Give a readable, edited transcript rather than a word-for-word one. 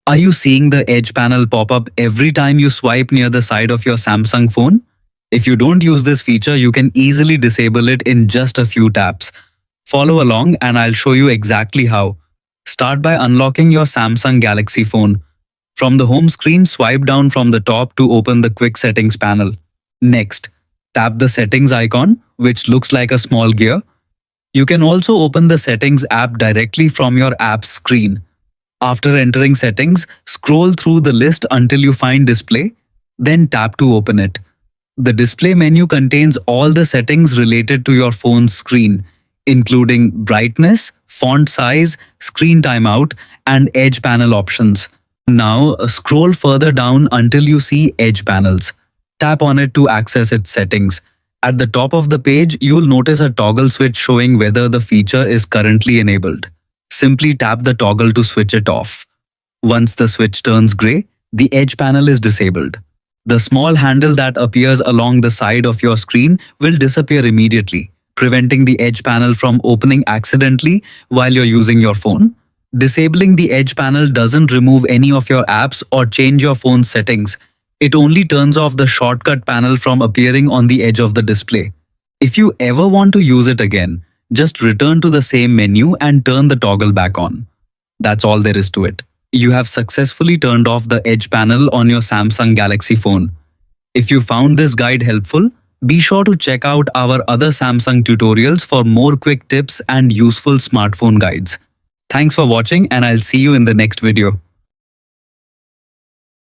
Are you seeing the edge panel pop up every time you swipe near the side of your Samsung phone? If you don't use this feature, you can easily disable it in just a few taps. Follow along and I'll show you exactly how. Start by unlocking your Samsung Galaxy phone. From the home screen, swipe down from the top to open the quick settings panel. Next, tap the settings icon, which looks like a small gear. You can also open the settings app directly from your app's screen. After entering settings, scroll through the list until you find display, then tap to open it. The display menu contains all the settings related to your phone's screen, including brightness, font size, screen timeout, and edge panel options. Now, scroll further down until you see edge panels. Tap on it to access its settings. At the top of the page, you'll notice a toggle switch showing whether the feature is currently enabled. Simply tap the toggle to switch it off. Once the switch turns gray, the edge panel is disabled. The small handle that appears along the side of your screen will disappear immediately, preventing the edge panel from opening accidentally while you're using your phone. Disabling the edge panel doesn't remove any of your apps or change your phone's settings. It only turns off the shortcut panel from appearing on the edge of the display. If you ever want to use it again, just return to the same menu and turn the toggle back on. That's all there is to it. You have successfully turned off the edge panel on your Samsung Galaxy phone. If you found this guide helpful, be sure to check out our other Samsung tutorials for more quick tips and useful smartphone guides. Thanks for watching and I'll see you in the next video.